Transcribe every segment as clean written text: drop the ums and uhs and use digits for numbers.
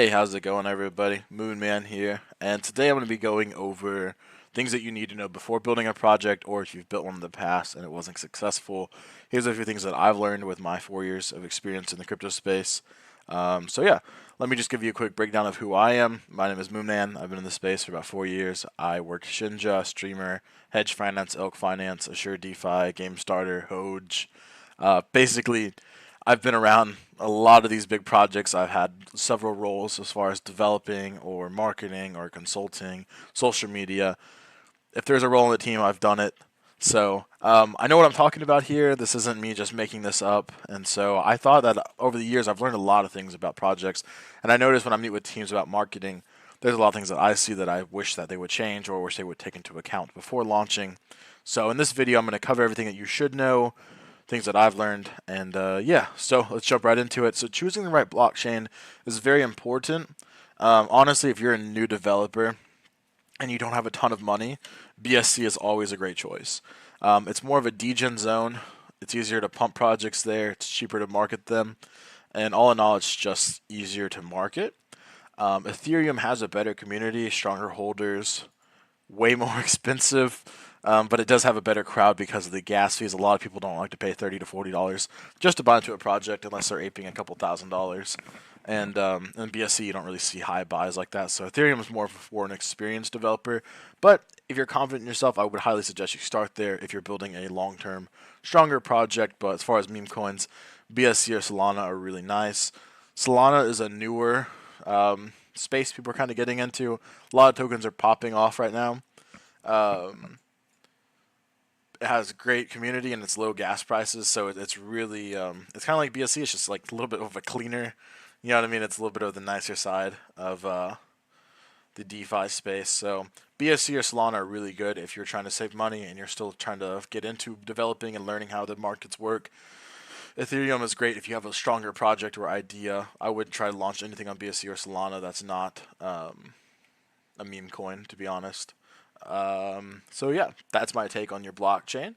Hey, how's it going, everybody? Moonman here, and today I'm going to be going over things that you need to know before building a project, or if you've built one in the past and it wasn't successful. Here's a few things that I've learned with my 4 years of experience in the crypto space. So, let me just give you a quick breakdown of who I am. My name is Moonman. I've been in the space for about 4 years. I worked Shinja, Streamer, Hedge Finance, Elk Finance, Assure DeFi, Game Starter, Hoj. Basically, I've been around a lot of these big projects. I've had several roles as far as developing or marketing or consulting, social media. If there's a role in the team, I've done it. So I know what I'm talking about here. This isn't me just making this up. And so I thought that over the years, I've learned a lot of things about projects. And I notice when I meet with teams about marketing, there's a lot of things that I see that I wish that they would change or wish they would take into account before launching. So in this video, I'm going to cover everything that you should know, things that I've learned, and so let's jump right into it. So choosing the right blockchain is very important. Honestly, if you're a new developer and you don't have a ton of money, BSC is always a great choice. It's more of a degen zone. It's easier to pump projects there. It's cheaper to market them, and all in all, it's just easier to market. Ethereum has a better community, stronger holders, way more expensive, but it does have a better crowd because of the gas fees. A lot of people don't like to pay $30 to $40 just to buy into a project unless they're aping a couple $1,000s. And in BSC, you don't really see high buys like that. So Ethereum is more for an experienced developer. But if you're confident in yourself, I would highly suggest you start there if you're building a long-term, stronger project. But as far as meme coins, BSC or Solana are really nice. Solana is a newer space people are kind of getting into. A lot of tokens are popping off right now. Um, it has great community and it's low gas prices, so it's really it's kind of like BSC. It's just like a little bit of a cleaner. You know what I mean? It's a little bit of the nicer side of the DeFi space. So BSC or Solana are really good if you're trying to save money and you're still trying to get into developing and learning how the markets work. Ethereum is great if you have a stronger project or idea. I wouldn't try to launch anything on BSC or Solana that's not a meme coin, to be honest. So that's my take on your blockchain.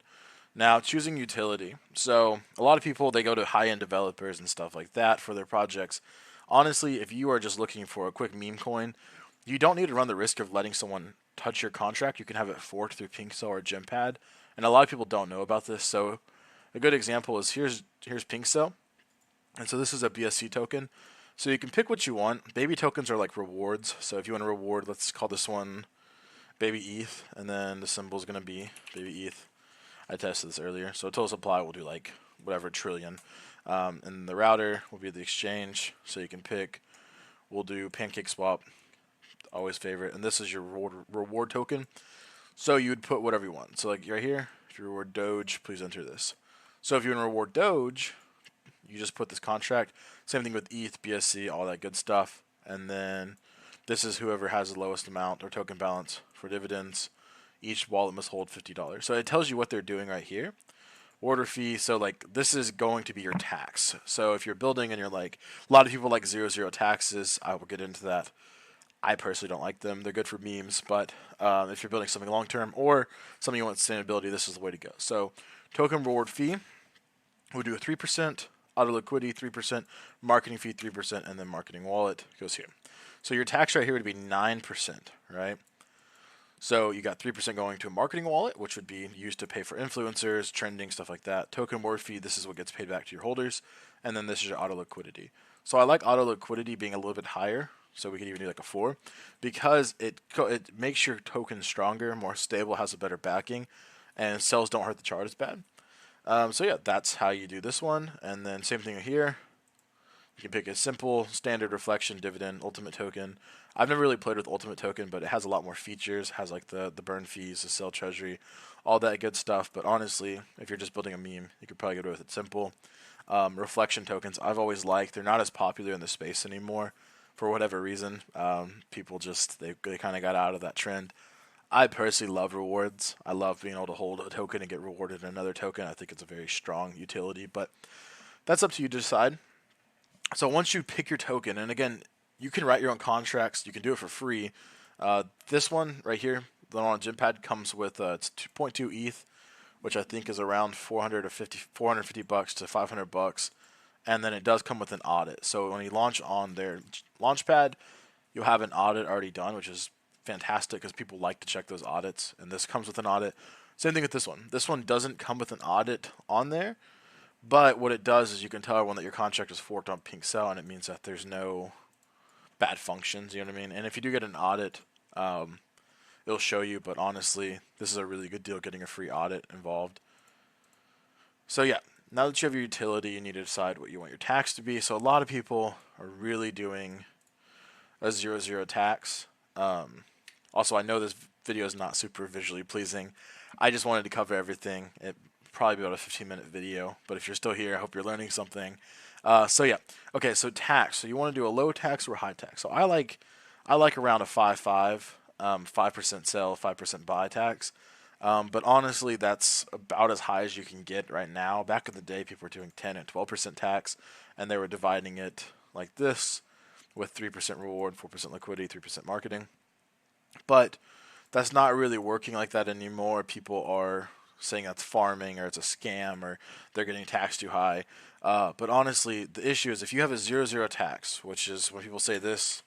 Now, choosing utility. So a lot of people, they go to high-end developers and stuff like that for their projects. Honestly, if you are just looking for a quick meme coin, you don't need to run the risk of letting someone touch your contract. You can have it forked through PinkCell or Gempad, and a lot of people don't know about this. So a good example is here's PinkCell, and so this is a BSC token. So you can pick what you want. Baby tokens are like rewards. So if you want to reward, let's call this one Baby ETH, and then the symbol is going to be Baby ETH. I tested this earlier. So total supply will do like whatever trillion. And the router will be the exchange. So you can pick. We'll do Pancake Swap, always favorite. And this is your reward token. So you would put whatever you want. So like right here, if you reward Doge, please enter this. So if you want to reward Doge, you just put this contract. Same thing with ETH, BSC, all that good stuff. And then this is whoever has the lowest amount or token balance for dividends. Each wallet must hold $50. So it tells you what they're doing right here. Order fee. So like this is going to be your tax. So if you're building and you're like, a lot of people like 0 taxes. I will get into that. I personally don't like them. They're good for memes, but if you're building something long term or something you want sustainability, this is the way to go. So token reward fee, we'll do a 3%. Auto liquidity 3%, marketing fee 3%, and then marketing wallet goes here. So your tax right here would be 9%, right? So you got 3% going to a marketing wallet, which would be used to pay for influencers, trending, stuff like that. Token reward fee, this is what gets paid back to your holders. And then this is your auto liquidity. So I like auto liquidity being a little bit higher. So we could even do like a 4 because it makes your token stronger, more stable, has a better backing, and cells don't hurt the chart as bad. That's how you do this one. And then same thing here. You can pick a simple, standard reflection, dividend, ultimate token. I've never really played with ultimate token, but it has a lot more features. It has like the burn fees, the sell treasury, all that good stuff. But honestly, if you're just building a meme, you could probably go with it simple. Reflection tokens, I've always liked. They're not as popular in the space anymore for whatever reason. People just, they kind of got out of that trend. I personally love rewards. I love being able to hold a token and get rewarded in another token. I think it's a very strong utility, but that's up to you to decide. So once you pick your token, and again, you can write your own contracts. You can do it for free. This one right here, the one on Gympad, comes with it's 2.2 ETH, which I think is around 450 bucks to $500. and then it does come with an audit. So when you launch on their Launchpad, you'll have an audit already done, which is fantastic because people like to check those audits, and this comes with an audit. Same thing with this one. This one doesn't come with an audit on there, but what it does is you can tell everyone that your contract is forked on PinkCell, and it means that there's no bad functions. You know what I mean? And if you do get an audit, it'll show you. But honestly, this is a really good deal getting a free audit involved. So yeah, now that you have your utility, you need to decide what you want your tax to be. So a lot of people are really doing a 0-0 tax. Also, I know this video is not super visually pleasing. I just wanted to cover everything. It probably be about a 15-minute video, but if you're still here, I hope you're learning something. So yeah, okay. So tax. So you want to do a low tax or high tax? So I like around a 5-5, 5% sell, 5% buy tax. But honestly, that's about as high as you can get right now. Back in the day, people were doing 10 and 12% tax, and they were dividing it like this, with 3% reward, 4% liquidity, 3% marketing. But that's not really working like that anymore. People are saying that's farming or it's a scam or they're getting taxed too high. But honestly, the issue is if you have a 0-0 tax, which is when people say this,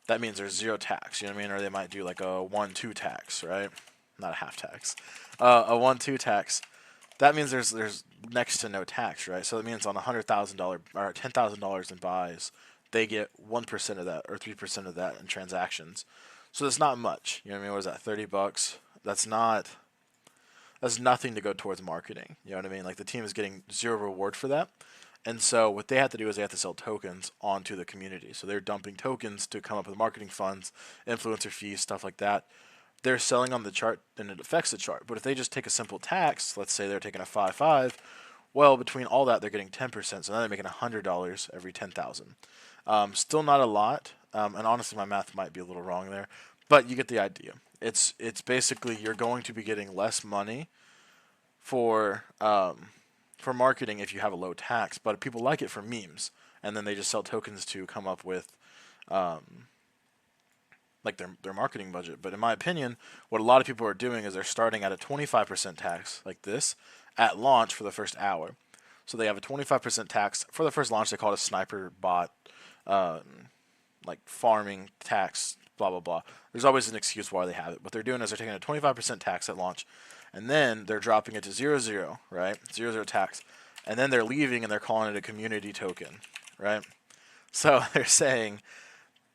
that means there's zero tax. You know what I mean? Or they might do like a 1-2 tax, right? Not a half tax. A 1-2 tax. That means there's next to no tax, right? So that means on $100,000 or $10,000 in buys, they get 1% of that or 3% of that in transactions. So that's not much. You know what I mean? What is that? $30? That's nothing to go towards marketing. You know what I mean? Like the team is getting zero reward for that. And so what they have to do is they have to sell tokens onto the community. So they're dumping tokens to come up with marketing funds, influencer fees, stuff like that. They're selling on the chart and it affects the chart. But if they just take a simple tax, let's say they're taking a 5-5, well, between all that, they're getting 10%. So now they're making $100 every 10,000. Still not a lot. And honestly, my math might be a little wrong there, but you get the idea. It's basically you're going to be getting less money for marketing if you have a low tax, but people like it for memes, and then they just sell tokens to come up with like their marketing budget. But in my opinion, what a lot of people are doing is they're starting at a 25% tax like this at launch for the first hour. So they have a 25% tax for the first launch. They call it a sniper bot, like farming tax, blah blah blah. There's always an excuse why they have it. What they're doing is they're taking a 25% tax at launch, and then they're dropping it to 0-0, right? 0-0 tax, and then they're leaving and they're calling it a community token, right? So they're saying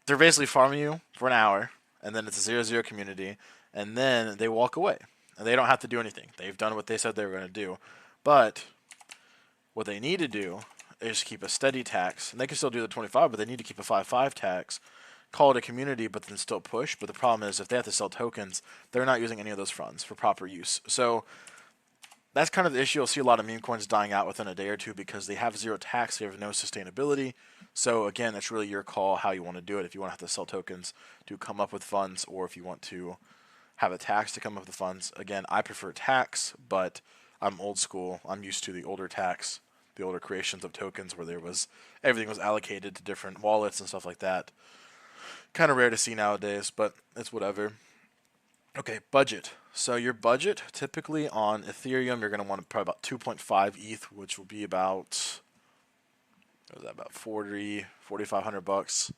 they're basically farming you for an hour, and then it's a 0-0 community, and then they walk away, and they don't have to do anything. They've done what they said they were going to do, but what they need to do is keep a steady tax, and they can still do the 25, but they need to keep a 5-5 tax, call it a community, but then still push. But the problem is if they have to sell tokens, they're not using any of those funds for proper use. So that's kind of the issue. You'll see a lot of meme coins dying out within a day or two because they have zero tax, they have no sustainability. So again, that's really your call how you want to do it. If you want to have to sell tokens to come up with funds, or if you want to have a tax to come up with the funds. Again, I prefer tax, but I'm old school. I'm used to the older tax, the older creations of tokens where everything was allocated to different wallets and stuff like that. Kind of rare to see nowadays, but it's whatever. Okay, budget. So your budget, typically on Ethereum, you're going to want probably about 2.5 ETH, which will be about, what is that, about 4,500 bucks,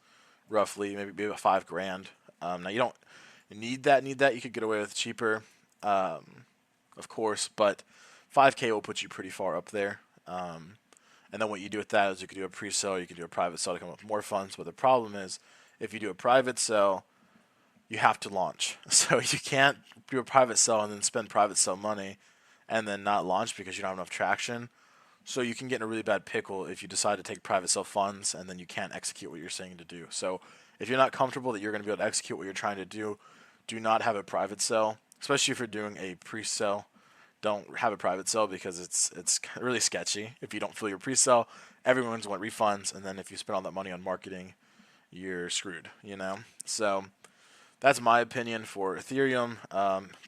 roughly, maybe about 5 grand. Now you don't need that. You could get away with cheaper, of course, but 5K will put you pretty far up there. And then what you do with that is you could do a pre-sale, you could do a private sale to come up with more funds. But the problem is, if you do a private sale, you have to launch. So you can't do a private sale and then spend private sale money and then not launch because you don't have enough traction. So you can get in a really bad pickle if you decide to take private sale funds and then you can't execute what you're saying to do. So if you're not comfortable that you're going to be able to execute what you're trying to do, do not have a private sale, especially if you're doing a pre-sale. Don't have a private sale because it's really sketchy. If you don't fill your pre-sale, everyone's want refunds, and then if you spend all that money on marketing, you're screwed, you know? So that's my opinion for Ethereum.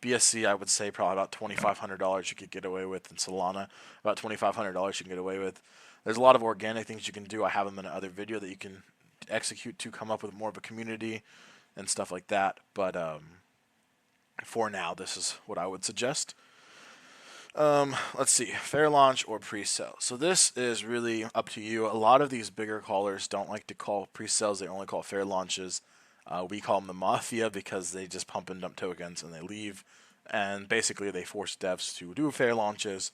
BSC, I would say probably about $2,500 you could get away with, and Solana, about $2,500 you can get away with. There's a lot of organic things you can do. I have them in another video that you can execute to come up with more of a community and stuff like that. But for now, this is what I would suggest. Let's see, fair launch or pre-sale. So this is really up to you. A lot of these bigger callers don't like to call pre-sales; they only call fair launches. We call them the mafia because they just pump and dump tokens and they leave, and basically they force devs to do fair launches.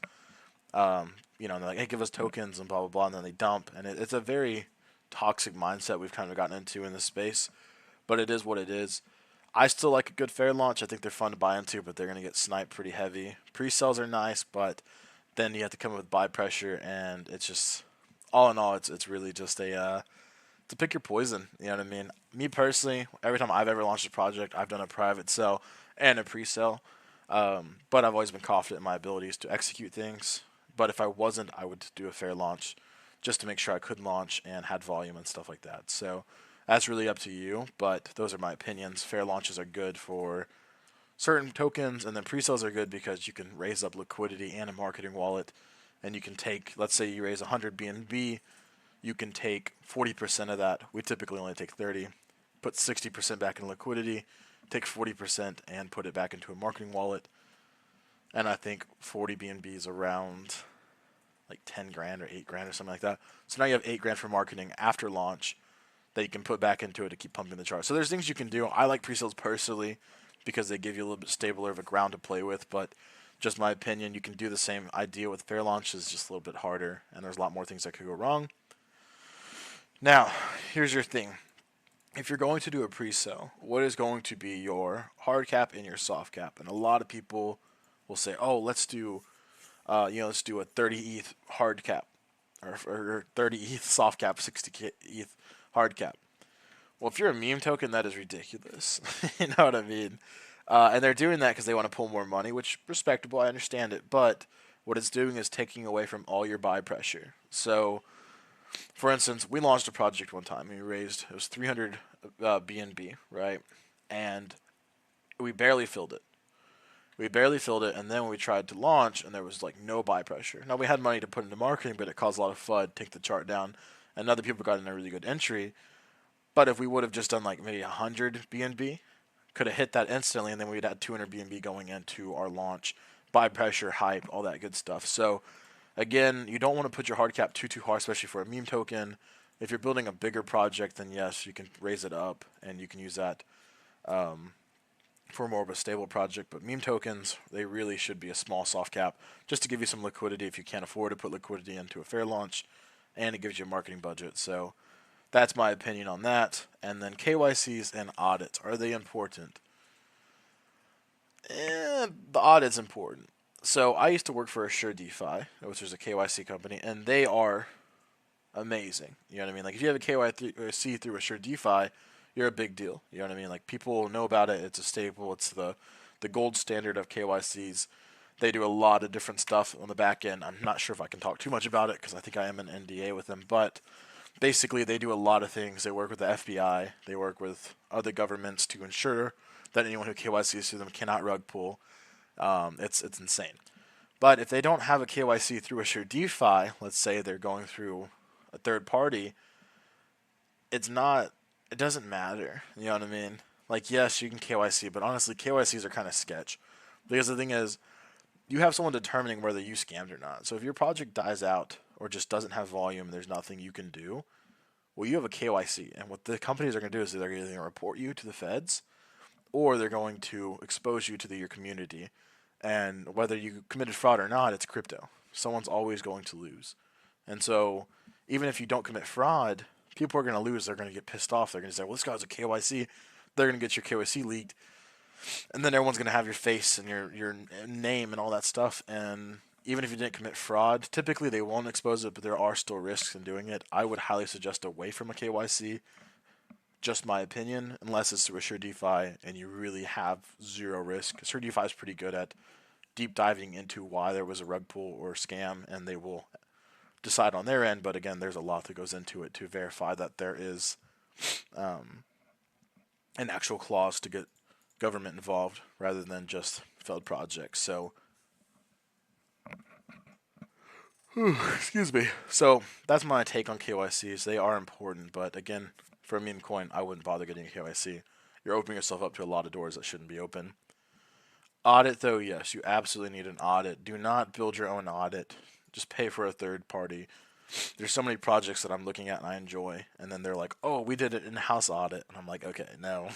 They're like, hey, give us tokens and blah blah blah, and then they dump, and it's a very toxic mindset we've kind of gotten into in this space. But it is what it is. I still like a good fair launch. I think they're fun to buy into, but they're going to get sniped pretty heavy. Pre-sales are nice, but then you have to come up with buy pressure, and it's just all in all, it's really just a to pick your poison. You know what I mean? Me personally, every time I've ever launched a project, I've done a private sell and a pre-sale, but I've always been confident in my abilities to execute things. But if I wasn't, I would do a fair launch just to make sure I could launch and had volume and stuff like that. So that's really up to you, but those are my opinions. Fair launches are good for certain tokens, and then pre-sales are good because you can raise up liquidity and a marketing wallet, and you can take, let's say you raise 100 BNB, you can take 40% of that. We typically only take 30, put 60% back in liquidity, take 40% and put it back into a marketing wallet. And I think 40 BNB is around like 10 grand or 8 grand or something like that. So now you have 8 grand for marketing after launch that you can put back into it to keep pumping the chart. So there's things you can do. I like pre-sales personally because they give you a little bit stabler of a ground to play with, but just my opinion, you can do the same idea with fair launches, just a little bit harder, and there's a lot more things that could go wrong. Now, here's your thing. If you're going to do a pre-sale, what is going to be your hard cap and your soft cap? And a lot of people will say, "Oh, let's do a 30 ETH hard cap, or 30 ETH soft cap, 60 ETH hard cap." Well, if you're a meme token, that is ridiculous. You know what I mean? And they're doing that because they want to pull more money, which respectable. I understand it, but what it's doing is taking away from all your buy pressure. So, for instance, we launched a project one time. We raised it was 300 BNB, right? And we barely filled it. We barely filled it, and then we tried to launch, and there was like no buy pressure. Now we had money to put into marketing, but it caused a lot of FUD, take the chart down, and other people got in a really good entry. But if we would have just done like maybe 100 BNB, could have hit that instantly, and then we'd had 200 BNB going into our launch, buy pressure, hype, all that good stuff. So again, you don't want to put your hard cap too hard, especially for a meme token. If you're building a bigger project, then yes, you can raise it up, and you can use that for more of a stable project. But meme tokens, they really should be a small soft cap, just to give you some liquidity if you can't afford to put liquidity into a fair launch, and it gives you a marketing budget. So that's my opinion on that. And then KYCs and audits, are they important? The audit's important. So I used to work for Assure DeFi, which is a KYC company, and they are amazing. You know what I mean? Like if you have a KYC through Assure DeFi, you're a big deal. You know what I mean? Like people know about it. It's a staple. It's the gold standard of KYCs. They do a lot of different stuff on the back end. I'm not sure if I can talk too much about it because I think I am an NDA with them, but basically they do a lot of things. They work with the FBI. They work with other governments to ensure that anyone who KYCs through them cannot rug pull. It's insane. But if they don't have a KYC through Assure DeFi, let's say they're going through a third party, it's not. It doesn't matter. You know what I mean? Like yes, you can KYC, but honestly, KYCs are kind of sketch. Because the thing is, you have someone determining whether you scammed or not. So if your project dies out or just doesn't have volume, and there's nothing you can do. Well, you have a KYC, and what the companies are going to do is they're either going to report you to the feds, or they're going to expose you to your community. And whether you committed fraud or not, it's crypto. Someone's always going to lose. And so, even if you don't commit fraud, people are going to lose. They're going to get pissed off. They're going to say, well, this guy's a KYC. They're going to get your KYC leaked. And then everyone's going to have your face and your name and all that stuff. And even if you didn't commit fraud, typically they won't expose it, but there are still risks in doing it. I would highly suggest away from a KYC. Just my opinion, unless it's through Assure DeFi and you really have zero risk. Assure DeFi is pretty good at deep diving into why there was a rug pull or scam, and they will decide on their end. But again, there's a lot that goes into it to verify that there is an actual clause to get government involved rather than just failed projects. So, excuse me. So that's my take on KYCs. They are important, but again, for a meme coin, I wouldn't bother getting a KYC. You're opening yourself up to a lot of doors that shouldn't be open. Audit though, yes, you absolutely need an audit. Do not build your own audit. Just pay for a third party. There's so many projects that I'm looking at and I enjoy, and then they're like, "Oh, we did an in-house audit," and I'm like, "Okay, no,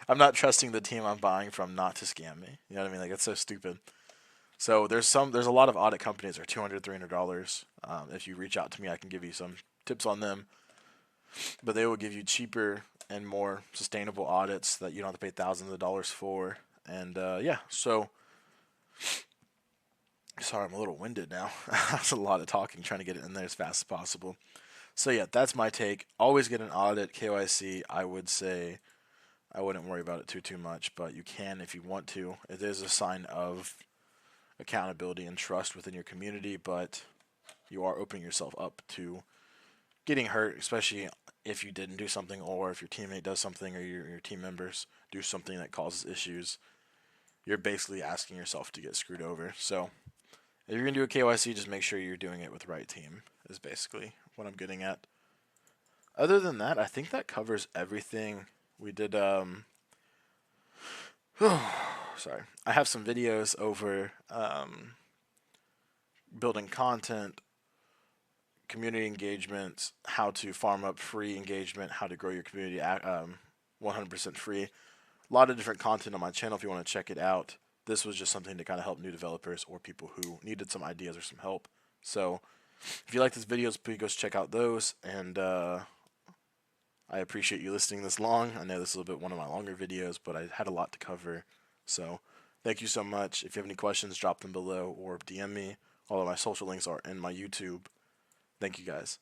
I'm not trusting the team I'm buying from not to scam me." You know what I mean? Like it's so stupid. So there's a lot of audit companies that are $200, $300. If you reach out to me, I can give you some tips on them, but they will give you cheaper and more sustainable audits that you don't have to pay thousands of dollars for. And yeah, so sorry, I'm a little winded now. That's a lot of talking, trying to get it in there as fast as possible. So yeah, that's my take. Always get an audit, KYC. I would say I wouldn't worry about it too much, but you can if you want to. It is a sign of accountability and trust within your community, but you are opening yourself up to getting hurt, especially if you didn't do something or if your teammate does something or your team members do something that causes issues. You're basically asking yourself to get screwed over. So if you're going to do a KYC, just make sure you're doing it with the right team, is basically what I'm getting at. Other than that, I think that covers everything. We did, sorry. I have some videos over building content, community engagement, how to farm up free engagement, how to grow your community 100% free. A lot of different content on my channel if you want to check it out. This was just something to kind of help new developers or people who needed some ideas or some help. So if you like these videos, please go check out those. And I appreciate you listening this long. I know this is a bit one of my longer videos, but I had a lot to cover. So thank you so much. If you have any questions, drop them below or DM me. All of my social links are in my YouTube. Thank you guys.